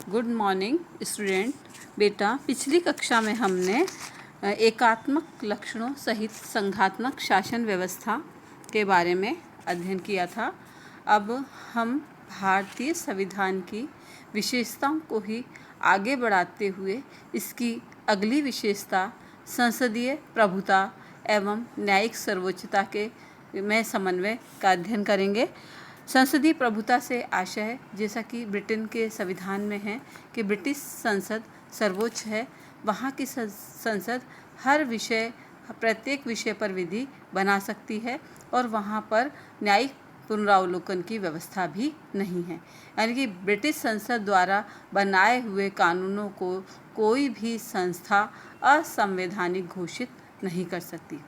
Good morning student. बेटा, पिछली कक्षा में हमने एकात्मक लक्षणों सहित संघात्मक शासन व्यवस्था के बारे में अध्ययन किया था। अब हम भारतीय संविधान की विशेषताओं को ही आगे बढ़ाते हुए इसकी अगली विशेषता संसदीय प्रभुता एवं न्यायिक सर्वोच्चता के में समन्वय का अध्ययन करेंगे। संसदीय प्रभुता से आशय है, जैसा कि ब्रिटेन के संविधान में है कि ब्रिटिश संसद सर्वोच्च है। वहाँ की संसद हर विषय प्रत्येक विषय पर विधि बना सकती है और वहाँ पर न्यायिक पुनरावलोकन की व्यवस्था भी नहीं है। यानी कि ब्रिटिश संसद द्वारा बनाए हुए कानूनों को कोई भी संस्था असंवैधानिक घोषित नहीं कर सकती।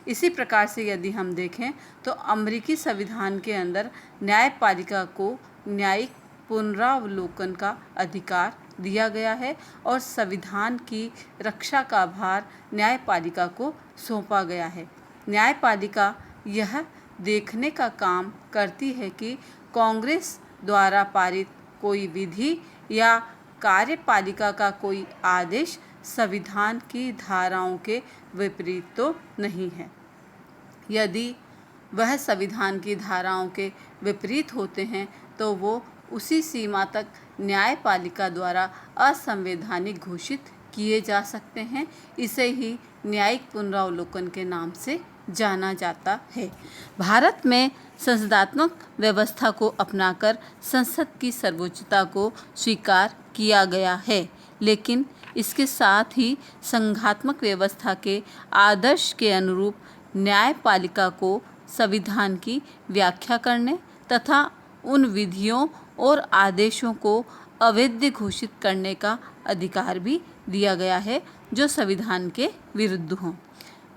इसी प्रकार से यदि हम देखें तो अमेरिकी संविधान के अंदर न्यायपालिका को न्यायिक पुनरावलोकन का अधिकार दिया गया है और संविधान की रक्षा का भार न्यायपालिका को सौंपा गया है। न्यायपालिका यह देखने का काम करती है कि कांग्रेस द्वारा पारित कोई विधि या कार्यपालिका का कोई आदेश संविधान की धाराओं के विपरीत तो नहीं है। यदि वह संविधान की धाराओं के विपरीत होते हैं तो वो उसी सीमा तक न्यायपालिका द्वारा असंवैधानिक घोषित किए जा सकते हैं। इसे ही न्यायिक पुनरावलोकन के नाम से जाना जाता है। भारत में संसदात्मक व्यवस्था को अपनाकर संसद की सर्वोच्चता को स्वीकार किया गया है, लेकिन इसके साथ ही संघात्मक व्यवस्था के आदर्श के अनुरूप न्यायपालिका को संविधान की व्याख्या करने तथा उन विधियों और आदेशों को अवैध घोषित करने का अधिकार भी दिया गया है जो संविधान के विरुद्ध हों।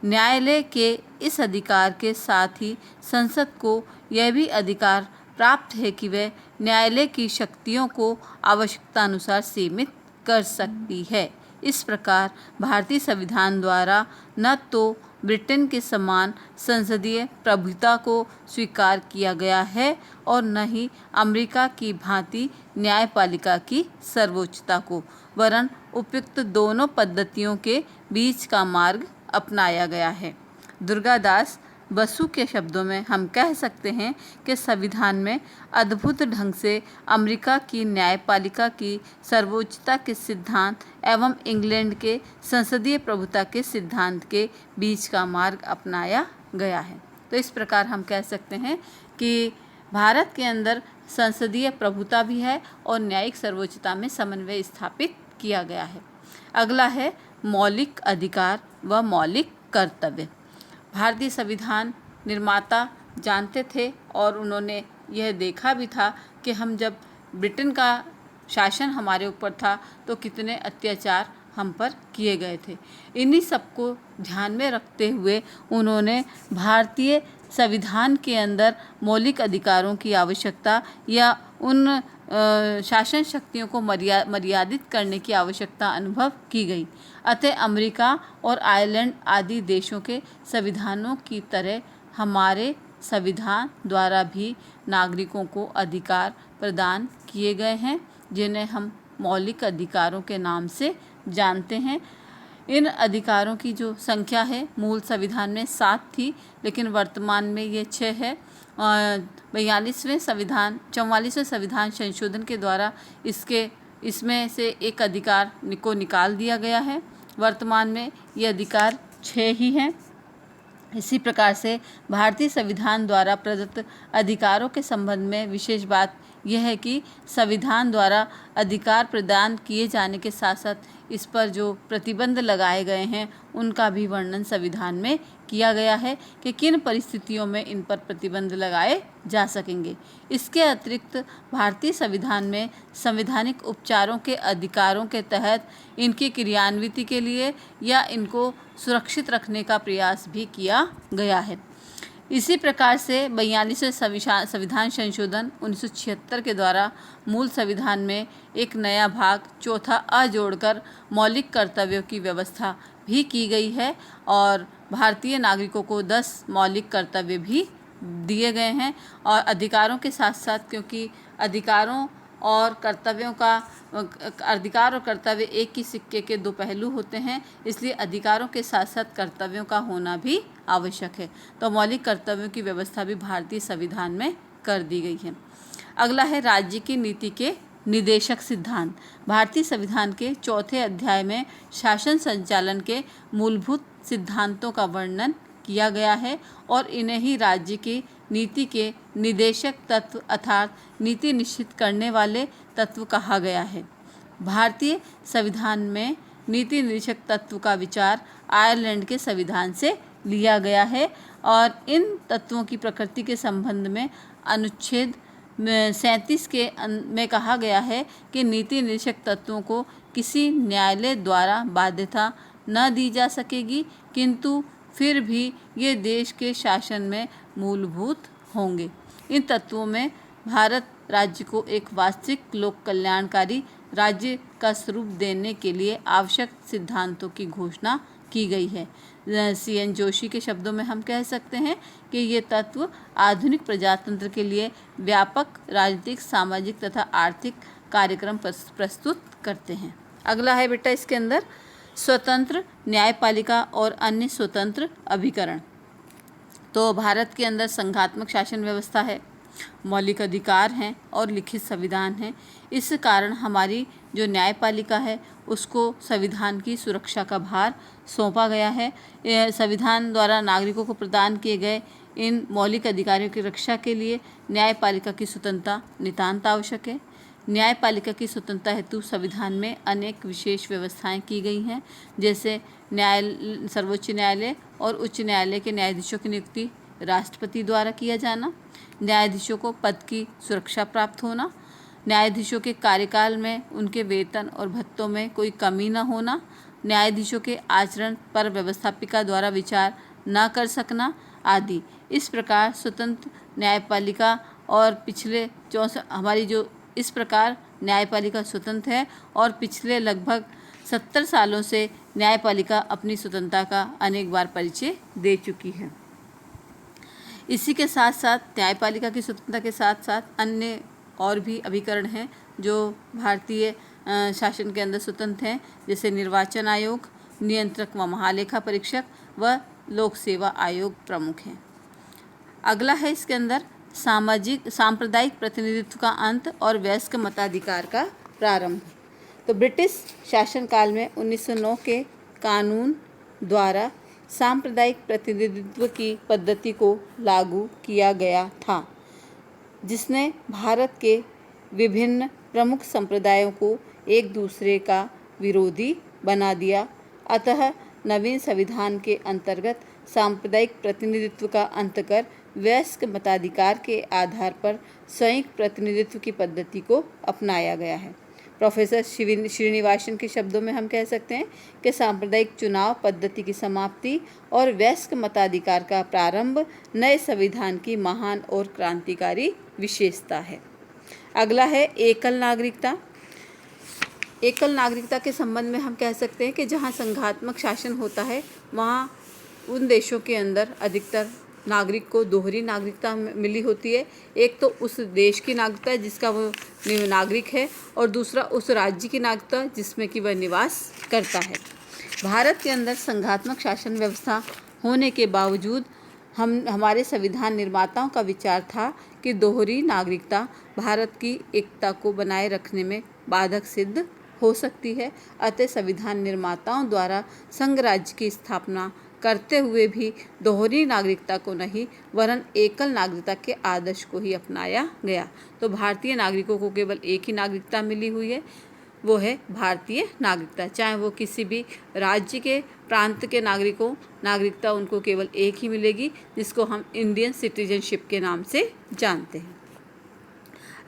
न्यायालय के इस अधिकार के साथ ही संसद को यह भी अधिकार प्राप्त है कि वह न्यायालय की शक्तियों को आवश्यकतानुसार सीमित कर सकती है। इस प्रकार भारतीय संविधान द्वारा न तो ब्रिटेन के समान संसदीय प्रभुता को स्वीकार किया गया है और न ही अमेरिका की भांति न्यायपालिका की सर्वोच्चता को, वरन उपयुक्त दोनों पद्धतियों के बीच का मार्ग अपनाया गया है। दुर्गादास बसु के शब्दों में हम कह सकते हैं कि संविधान में अद्भुत ढंग से अमेरिका की न्यायपालिका की सर्वोच्चता के सिद्धांत एवं इंग्लैंड के संसदीय प्रभुता के सिद्धांत के बीच का मार्ग अपनाया गया है। तो इस प्रकार हम कह सकते हैं कि भारत के अंदर संसदीय प्रभुता भी है और न्यायिक सर्वोच्चता में समन्वय स्थापित किया गया है। अगला है मौलिक अधिकार व मौलिक कर्तव्य। भारतीय संविधान निर्माता जानते थे और उन्होंने यह देखा भी था कि हम जब ब्रिटेन का शासन हमारे ऊपर था तो कितने अत्याचार हम पर किए गए थे। इन्हीं सबको ध्यान में रखते हुए उन्होंने भारतीय संविधान के अंदर मौलिक अधिकारों की आवश्यकता या उन शासन शक्तियों को मर्यादित करने की आवश्यकता अनुभव की गई। अतः अमेरिका और आयरलैंड आदि देशों के संविधानों की तरह हमारे संविधान द्वारा भी नागरिकों को अधिकार प्रदान किए गए हैं, जिन्हें हम मौलिक अधिकारों के नाम से जानते हैं। इन अधिकारों की जो संख्या है मूल संविधान में 7 थी, लेकिन वर्तमान में ये 6 है। 44वें संविधान संशोधन के द्वारा इसमें से एक अधिकार को निकाल दिया गया है। वर्तमान में ये अधिकार 6 ही हैं। इसी प्रकार से भारतीय संविधान द्वारा प्रदत्त अधिकारों के संबंध में विशेष बात यह है कि संविधान द्वारा अधिकार प्रदान किए जाने के साथ साथ इस पर जो प्रतिबंध लगाए गए हैं उनका भी वर्णन संविधान में किया गया है कि किन परिस्थितियों में इन पर प्रतिबंध लगाए जा सकेंगे। इसके अतिरिक्त भारतीय संविधान में संवैधानिक उपचारों के अधिकारों के तहत इनकी क्रियान्विति के लिए या इनको सुरक्षित रखने का प्रयास भी किया गया है। इसी प्रकार से 42वें संविधान संशोधन 1976 के द्वारा मूल संविधान में एक नया भाग चौथा अ जोड़कर मौलिक कर्तव्यों की व्यवस्था भी की गई है और भारतीय नागरिकों को 10 मौलिक कर्तव्य भी दिए गए हैं। और अधिकारों के साथ साथ, क्योंकि अधिकारों और कर्तव्यों का अधिकार और कर्तव्य एक ही सिक्के के दो पहलू होते हैं, इसलिए अधिकारों के साथ साथ कर्तव्यों का होना भी आवश्यक है। तो मौलिक कर्तव्यों की व्यवस्था भी भारतीय संविधान में कर दी गई है। अगला है राज्य की नीति के निदेशक सिद्धांत। भारतीय संविधान के चौथे अध्याय में शासन संचालन के मूलभूत सिद्धांतों का वर्णन किया गया है और इन्हें ही राज्य की नीति के निदेशक तत्व अर्थात नीति निश्चित करने वाले तत्व कहा गया है। भारतीय संविधान में नीति निदेशक तत्व का विचार आयरलैंड के संविधान से लिया गया है और इन तत्वों की प्रकृति के संबंध में अनुच्छेद 37 में कहा गया है कि नीति निदेशक तत्वों को किसी न्यायालय द्वारा बाध्यता न दी जा सकेगी, किंतु फिर भी ये देश के शासन में मूलभूत होंगे। इन तत्वों में भारत राज्य को एक वास्तविक लोक कल्याणकारी राज्य का स्वरूप देने के लिए आवश्यक सिद्धांतों की घोषणा की गई है। CN जोशी के शब्दों में हम कह सकते हैं कि ये तत्व आधुनिक प्रजातंत्र के लिए व्यापक राजनीतिक, सामाजिक तथा आर्थिक कार्यक्रम प्रस्तुत करते हैं। अगला है बेटा इसके अंदर स्वतंत्र न्यायपालिका और अन्य स्वतंत्र अभिकरण। तो भारत के अंदर संघात्मक शासन व्यवस्था है, मौलिक अधिकार हैं और लिखित संविधान है। इस कारण हमारी जो न्यायपालिका है उसको संविधान की सुरक्षा का भार सौंपा गया है। यह संविधान द्वारा नागरिकों को प्रदान किए गए इन मौलिक अधिकारों की रक्षा के लिए न्यायपालिका की स्वतंत्रता नितांत आवश्यक है। न्यायपालिका की स्वतंत्रता हेतु संविधान में अनेक विशेष व्यवस्थाएं की गई हैं, जैसे सर्वोच्च न्यायालय और उच्च न्यायालय के न्यायाधीशों की नियुक्ति राष्ट्रपति द्वारा किया जाना, न्यायाधीशों को पद की सुरक्षा प्राप्त होना, न्यायाधीशों के कार्यकाल में उनके वेतन और भत्तों में कोई कमी न होना, न्यायाधीशों के आचरण पर व्यवस्थापिका द्वारा विचार न कर सकना आदि। इस प्रकार स्वतंत्र न्यायपालिका और पिछले इस प्रकार न्यायपालिका स्वतंत्र है और पिछले लगभग 70 सालों से न्यायपालिका अपनी स्वतंत्रता का अनेक बार परिचय दे चुकी है। इसी के साथ साथ न्यायपालिका की स्वतंत्रता के साथ साथ अन्य और भी अभिकरण हैं जो भारतीय शासन के अंदर स्वतंत्र हैं, जैसे निर्वाचन आयोग, नियंत्रक व महालेखा परीक्षक व लोक सेवा आयोग प्रमुख हैं। अगला है इसके अंदर सांप्रदायिक प्रतिनिधित्व का अंत और वयस्क मताधिकार का प्रारंभ। तो ब्रिटिश शासनकाल में 1909 के कानून द्वारा सांप्रदायिक प्रतिनिधित्व की पद्धति को लागू किया गया था, जिसने भारत के विभिन्न प्रमुख संप्रदायों को एक दूसरे का विरोधी बना दिया। अतः नवीन संविधान के अंतर्गत सांप्रदायिक प्रतिनिधित्व का अंत कर वयस्क मताधिकार के आधार पर संयुक्त प्रतिनिधित्व की पद्धति को अपनाया गया है। प्रोफेसर श्रीनिवासन के शब्दों में हम कह सकते हैं कि सांप्रदायिक चुनाव पद्धति की समाप्ति और वयस्क मताधिकार का प्रारंभ नए संविधान की महान और क्रांतिकारी विशेषता है। अगला है एकल नागरिकता। एकल नागरिकता के संबंध में हम कह सकते हैं कि जहाँ संघात्मक शासन होता है वहाँ उन देशों के अंदर अधिकतर नागरिक को दोहरी नागरिकता मिली होती है। एक तो उस देश की नागरिकता जिसका वो नागरिक है और दूसरा उस राज्य की नागरिकता जिसमें कि वह निवास करता है। भारत के अंदर संघात्मक शासन व्यवस्था होने के बावजूद हमारे संविधान निर्माताओं का विचार था कि दोहरी नागरिकता भारत की एकता को बनाए रखने में बाधक सिद्ध हो सकती है। अतः संविधान निर्माताओं द्वारा संघ राज्य की स्थापना करते हुए भी दोहरी नागरिकता को नहीं वरन एकल नागरिकता के आदर्श को ही अपनाया गया। तो भारतीय नागरिकों को केवल एक ही नागरिकता मिली हुई है, वो है भारतीय नागरिकता। चाहे वो किसी भी राज्य के प्रांत के नागरिकता उनको केवल एक ही मिलेगी, जिसको हम इंडियन सिटीजनशिप के नाम से जानते हैं।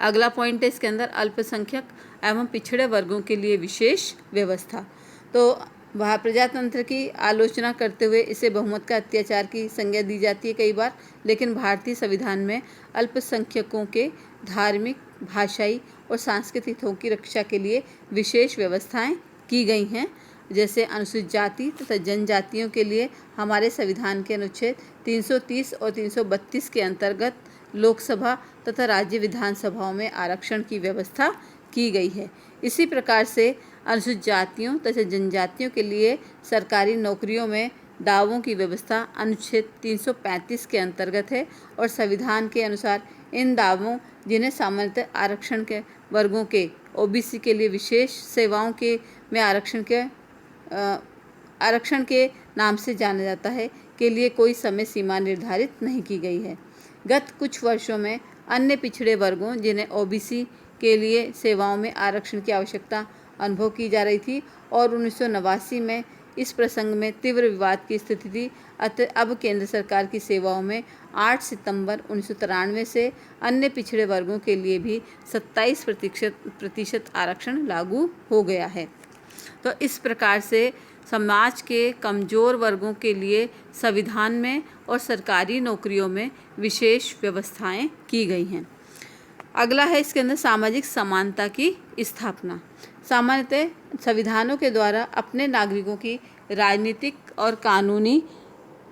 अगला पॉइंट है इसके अंदर अल्पसंख्यक एवं पिछड़े वर्गों के लिए विशेष व्यवस्था। तो वह प्रजातंत्र की आलोचना करते हुए इसे बहुमत का अत्याचार की संज्ञा दी जाती है कई बार, लेकिन भारतीय संविधान में अल्पसंख्यकों के धार्मिक, भाषाई और सांस्कृतिक हितों की रक्षा के लिए विशेष व्यवस्थाएं की गई हैं। जैसे अनुसूचित जाति तथा जनजातियों के लिए हमारे संविधान के अनुच्छेद 330 और 332 के अंतर्गत लोकसभा तथा राज्य विधानसभाओं में आरक्षण की व्यवस्था की गई है। इसी प्रकार से अनुसूचित जातियों तथा जनजातियों के लिए सरकारी नौकरियों में दावों की व्यवस्था अनुच्छेद 335 के अंतर्गत है और संविधान के अनुसार इन दावों, जिन्हें सामान्यतः आरक्षण के वर्गों के ओबीसी के लिए विशेष सेवाओं के में आरक्षण के नाम से जाना जाता है, के लिए कोई समय सीमा निर्धारित नहीं की गई है। गत कुछ वर्षों में अन्य पिछड़े वर्गों, जिन्हें ओबीसी के लिए सेवाओं में आरक्षण की आवश्यकता अनुभव की जा रही थी और 1989 में इस प्रसंग में तीव्र विवाद की स्थिति थी। अतः अब केंद्र सरकार की सेवाओं में 8 सितंबर 1993 से अन्य पिछड़े वर्गों के लिए भी 27% आरक्षण लागू हो गया है। तो इस प्रकार से समाज के कमज़ोर वर्गों के लिए संविधान में और सरकारी नौकरियों में विशेष व्यवस्थाएं की गई हैं। अगला है इसके अंदर सामाजिक समानता की स्थापना। सामान्यतः संविधानों के द्वारा अपने नागरिकों की राजनीतिक और कानूनी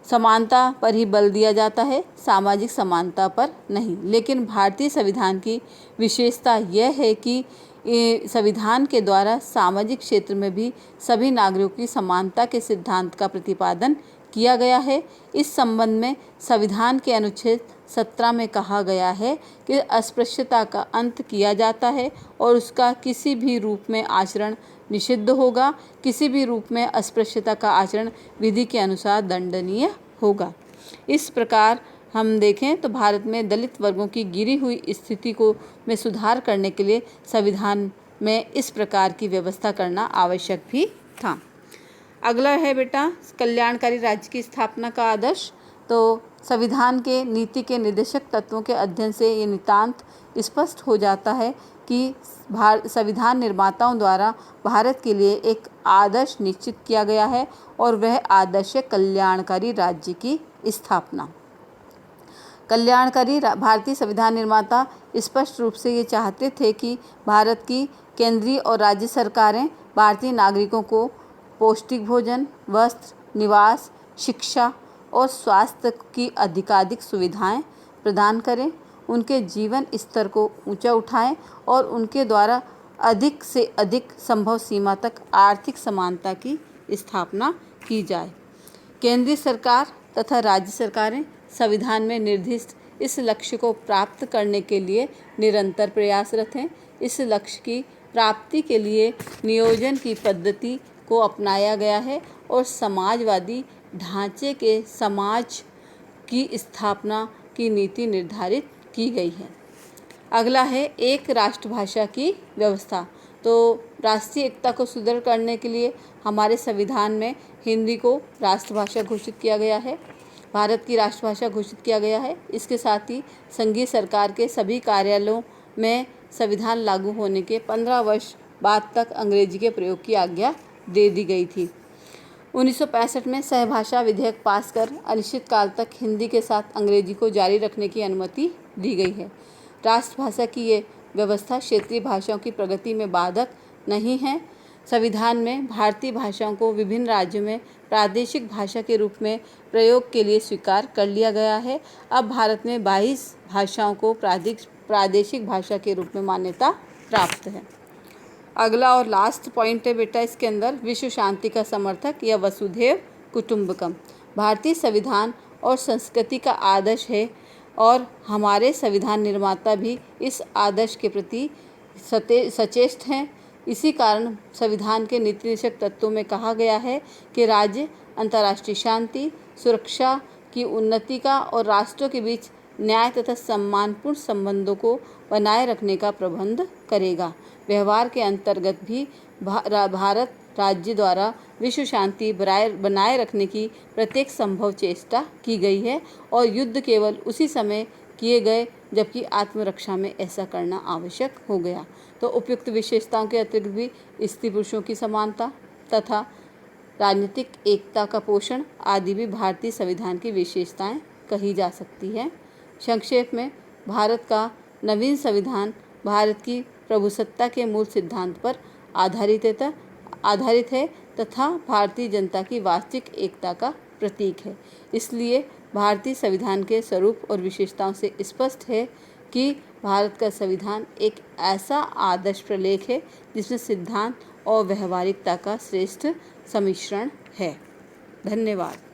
समानता पर ही बल दिया जाता है, सामाजिक समानता पर नहीं। लेकिन भारतीय संविधान की विशेषता यह है कि संविधान के द्वारा सामाजिक क्षेत्र में भी सभी नागरिकों की समानता के सिद्धांत का प्रतिपादन किया गया है। इस संबंध में संविधान के अनुच्छेद 17 में कहा गया है कि अस्पृश्यता का अंत किया जाता है और उसका किसी भी रूप में आचरण निषिद्ध होगा। किसी भी रूप में अस्पृश्यता का आचरण विधि के अनुसार दंडनीय होगा। इस प्रकार हम देखें तो भारत में दलित वर्गों की गिरी हुई स्थिति को में सुधार करने के लिए संविधान में इस प्रकार की व्यवस्था करना आवश्यक भी था। अगला है बेटा कल्याणकारी राज्य की स्थापना का आदर्श। तो संविधान के नीति के निर्देशक तत्वों के अध्ययन से ये नितांत स्पष्ट हो जाता है कि संविधान निर्माताओं द्वारा भारत के लिए एक आदर्श निश्चित किया गया है और वह आदर्श है कल्याणकारी राज्य की स्थापना। कल्याणकारी भारतीय संविधान निर्माता स्पष्ट रूप से ये चाहते थे कि भारत की केंद्रीय और राज्य सरकारें भारतीय नागरिकों को पौष्टिक भोजन, वस्त्र, निवास, शिक्षा और स्वास्थ्य की अधिकाधिक सुविधाएं प्रदान करें, उनके जीवन स्तर को ऊंचा उठाएं और उनके द्वारा अधिक से अधिक संभव सीमा तक आर्थिक समानता की स्थापना की जाए। केंद्रीय सरकार तथा राज्य सरकारें संविधान में निर्दिष्ट इस लक्ष्य को प्राप्त करने के लिए निरंतर प्रयासरत हैं। इस लक्ष्य की प्राप्ति के लिए नियोजन की पद्धति को अपनाया गया है और समाजवादी ढांचे के समाज की स्थापना की नीति निर्धारित की गई है। अगला है एक राष्ट्रभाषा की व्यवस्था। तो राष्ट्रीय एकता को सुदृढ़ करने के लिए हमारे संविधान में हिंदी को राष्ट्रभाषा घोषित किया गया है, भारत की राष्ट्रभाषा घोषित किया गया है। इसके साथ ही संघीय सरकार के सभी कार्यालयों में संविधान लागू होने के 15 वर्ष बाद तक अंग्रेजी के प्रयोग की आज्ञा दे दी गई थी। 1965 में सहभाषा विधेयक पास कर अनिश्चित काल तक हिंदी के साथ अंग्रेजी को जारी रखने की अनुमति दी गई है। राष्ट्रभाषा की ये व्यवस्था क्षेत्रीय भाषाओं की प्रगति में बाधक नहीं है। संविधान में भारतीय भाषाओं को विभिन्न राज्यों में प्रादेशिक भाषा के रूप में प्रयोग के लिए स्वीकार कर लिया गया है। अब भारत में 22 भाषाओं को प्रादेशिक भाषा के रूप में मान्यता प्राप्त है। अगला और लास्ट पॉइंट है बेटा इसके अंदर विश्व शांति का समर्थक या वसुधैव कुटुंबकम भारतीय संविधान और संस्कृति का आदर्श है और हमारे संविधान निर्माता भी इस आदर्श के प्रति सचेत हैं। इसी कारण संविधान के नीति निर्देशक तत्वों में कहा गया है कि राज्य अंतर्राष्ट्रीय शांति, सुरक्षा की उन्नति का और राष्ट्रों के बीच न्याय तथा सम्मानपूर्ण संबंधों को बनाए रखने का प्रबंध करेगा। व्यवहार के अंतर्गत भी भारत राज्य द्वारा विश्व शांति बनाए रखने की प्रत्येक संभव चेष्टा की गई है और युद्ध केवल उसी समय किए गए जबकि आत्मरक्षा में ऐसा करना आवश्यक हो गया। तो उपयुक्त विशेषताओं के अतिरिक्त भी स्त्री पुरुषों की समानता तथा राजनीतिक एकता का पोषण आदि भी भारतीय संविधान की विशेषताएं कही जा सकती है। संक्षेप में भारत का नवीन संविधान भारत की प्रभुसत्ता के मूल सिद्धांत पर आधारित है तथा भारतीय जनता की वास्तविक एकता का प्रतीक है। इसलिए भारतीय संविधान के स्वरूप और विशेषताओं से स्पष्ट है कि भारत का संविधान एक ऐसा आदर्श प्रलेख है जिसमें सिद्धांत और व्यवहारिकता का श्रेष्ठ सम्मिश्रण है। धन्यवाद।